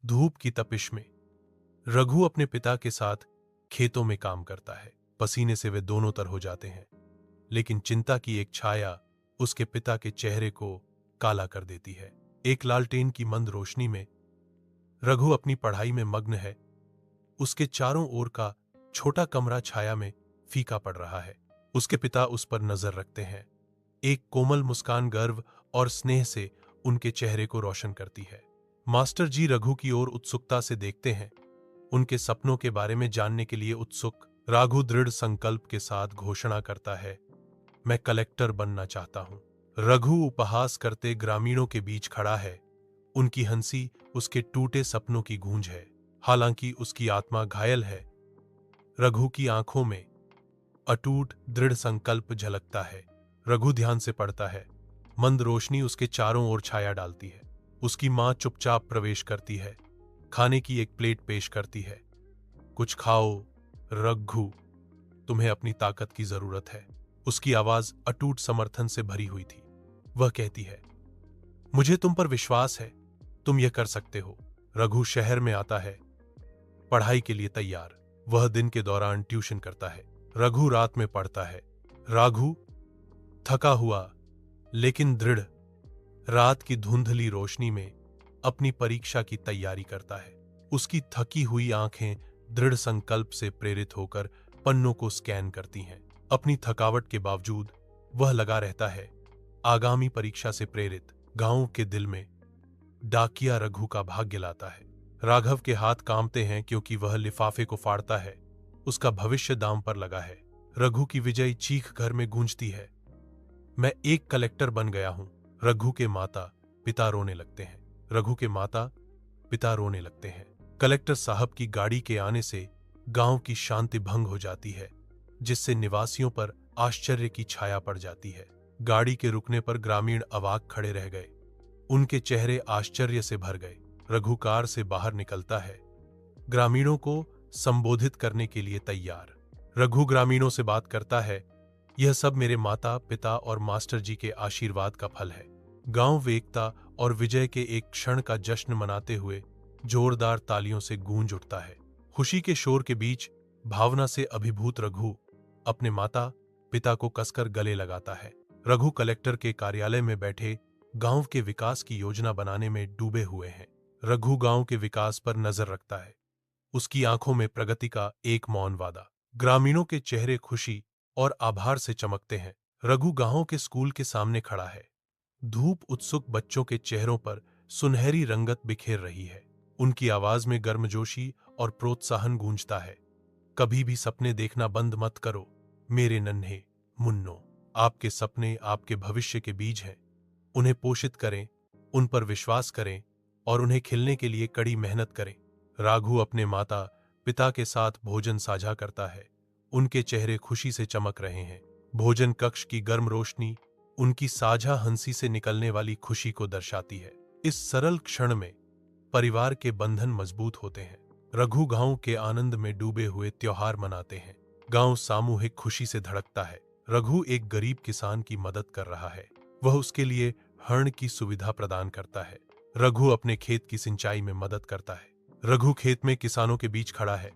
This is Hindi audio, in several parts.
धूप की तपिश में रघु अपने पिता के साथ खेतों में काम करता है। पसीने से वे दोनों तर हो जाते हैं, लेकिन चिंता की एक छाया उसके पिता के चेहरे को काला कर देती है। एक लालटेन की मंद रोशनी में रघु अपनी पढ़ाई में मग्न है। उसके चारों ओर का छोटा कमरा छाया में फीका पड़ रहा है। उसके पिता उस पर नजर रखते हैं। एक कोमल मुस्कान गर्व और स्नेह से उनके चेहरे को रोशन करती है। मास्टर जी रघु की ओर उत्सुकता से देखते हैं, उनके सपनों के बारे में जानने के लिए उत्सुक। रघु दृढ़ संकल्प के साथ घोषणा करता है, मैं कलेक्टर बनना चाहता हूं। रघु उपहास करते ग्रामीणों के बीच खड़ा है। उनकी हंसी उसके टूटे सपनों की गूंज है, हालांकि उसकी आत्मा घायल है। रघु की आंखों में अटूट दृढ़ संकल्प झलकता है। रघु ध्यान से पढ़ता है। मंद रोशनी उसके चारों ओर छाया डालती है। उसकी मां चुपचाप प्रवेश करती है, खाने की एक प्लेट पेश करती है। कुछ खाओ रघु, तुम्हें अपनी ताकत की जरूरत है। उसकी आवाज अटूट समर्थन से भरी हुई थी। वह कहती है, मुझे तुम पर विश्वास है, तुम यह कर सकते हो। रघु शहर में आता है, पढ़ाई के लिए तैयार। वह दिन के दौरान ट्यूशन करता है। रघु रात में पढ़ता है। रघु थका हुआ लेकिन दृढ़ रात की धुंधली रोशनी में अपनी परीक्षा की तैयारी करता है। उसकी थकी हुई आंखें दृढ़ संकल्प से प्रेरित होकर पन्नों को स्कैन करती हैं। अपनी थकावट के बावजूद वह लगा रहता है। आगामी परीक्षा से प्रेरित गांव के दिल में डाकिया रघु का भाग्य लाता है। राघव के हाथ कांपते हैं क्योंकि वह लिफाफे को फाड़ता है। उसका भविष्य दांव पर लगा है। रघु की विजयी चीख घर में गूंजती है, मैं एक कलेक्टर बन गया हूं। रघु के माता पिता रोने लगते हैं। रघु के माता पिता रोने लगते हैं। कलेक्टर साहब की गाड़ी के आने से गांव की शांति भंग हो जाती है, जिससे निवासियों पर आश्चर्य की छाया पड़ जाती है। गाड़ी के रुकने पर ग्रामीण अवाक खड़े रह गए। उनके चेहरे आश्चर्य से भर गए। रघु कार से बाहर निकलता है, ग्रामीणों को संबोधित करने के लिए तैयार। रघु ग्रामीणों से बात करता है, यह सब मेरे माता पिता और मास्टर जी के आशीर्वाद का फल है। गांव एकता और विजय के एक क्षण का जश्न मनाते हुए जोरदार तालियों से गूंज उठता है। खुशी के शोर के बीच भावना से अभिभूत रघु अपने माता पिता को कसकर गले लगाता है। रघु कलेक्टर के कार्यालय में बैठे गांव के विकास की योजना बनाने में डूबे हुए हैं। रघु गांव के विकास पर नजर रखता है। उसकी आंखों में प्रगति का एक मौन वादा। ग्रामीणों के चेहरे खुशी और आभार से चमकते हैं। रघु गांव के स्कूल के सामने खड़ा है। धूप उत्सुक बच्चों के चेहरों पर सुनहरी रंगत बिखेर रही है। उनकी आवाज में गर्मजोशी और प्रोत्साहन गूंजता है। कभी भी सपने देखना बंद मत करो मेरे नन्हे मुन्नों। आपके सपने आपके भविष्य के बीज हैं। उन्हें पोषित करें, उन पर विश्वास करें और उन्हें खिलने के लिए कड़ी मेहनत करें। राघु अपने माता पिता के साथ भोजन साझा करता है। उनके चेहरे खुशी से चमक रहे हैं। भोजन कक्ष की गर्म रोशनी उनकी साझा हंसी से निकलने वाली खुशी को दर्शाती है। इस सरल क्षण में परिवार के बंधन मजबूत होते हैं। रघु गांव के आनंद में डूबे हुए त्योहार मनाते हैं। गांव सामूहिक खुशी से धड़कता है। रघु एक गरीब किसान की मदद कर रहा है। वह उसके लिए हर्ण की सुविधा प्रदान करता है। रघु अपने खेत की सिंचाई में मदद करता है। रघु खेत में किसानों के बीच खड़ा है,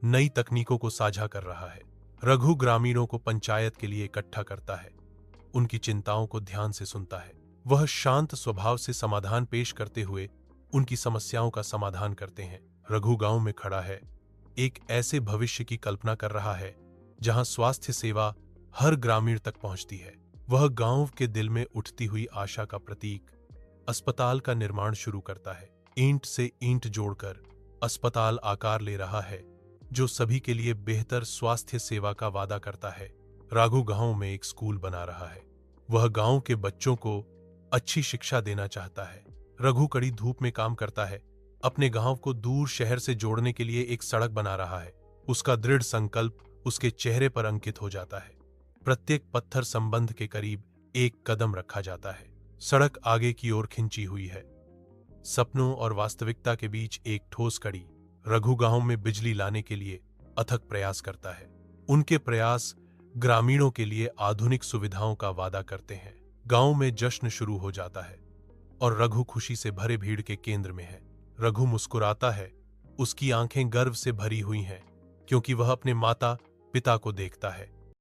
नई तकनीकों को साझा कर रहा है। रघु ग्रामीणों को पंचायत के लिए इकट्ठा करता है, उनकी चिंताओं को ध्यान से सुनता है। वह शांत स्वभाव से समाधान पेश करते हुए उनकी समस्याओं का समाधान करते हैं। रघु गांव में खड़ा है, एक ऐसे भविष्य की कल्पना कर रहा है जहां स्वास्थ्य सेवा हर ग्रामीण तक पहुंचती है। वह गांव के दिल में उठती हुई आशा का प्रतीक अस्पताल का निर्माण शुरू करता है। ईंट से ईंट जोड़कर अस्पताल आकार ले रहा है, जो सभी के लिए बेहतर स्वास्थ्य सेवा का वादा करता है। रघु गांव में एक स्कूल बना रहा है। वह गांव के बच्चों को अच्छी शिक्षा देना चाहता है। रघु कड़ी धूप में काम करता है, अपने गांव को दूर शहर से जोड़ने के लिए एक सड़क बना रहा है। उसका दृढ़ संकल्प उसके चेहरे पर अंकित हो जाता है। प्रत्येक पत्थर संबंध के करीब एक कदम रखा जाता है। सड़क आगे की ओर खिंची हुई है, सपनों और वास्तविकता के बीच एक ठोस कड़ी। रघु गांव में बिजली लाने के लिए अथक प्रयास करता है। उनके प्रयास ग्रामीणों के लिए आधुनिक सुविधाओं का वादा करते हैं। गांव में जश्न शुरू हो जाता है और रघु खुशी से भरे भीड़ के केंद्र में है। रघु मुस्कुराता है। उसकी आंखें गर्व से भरी हुई हैं, क्योंकि वह अपने माता पिता को देखता है।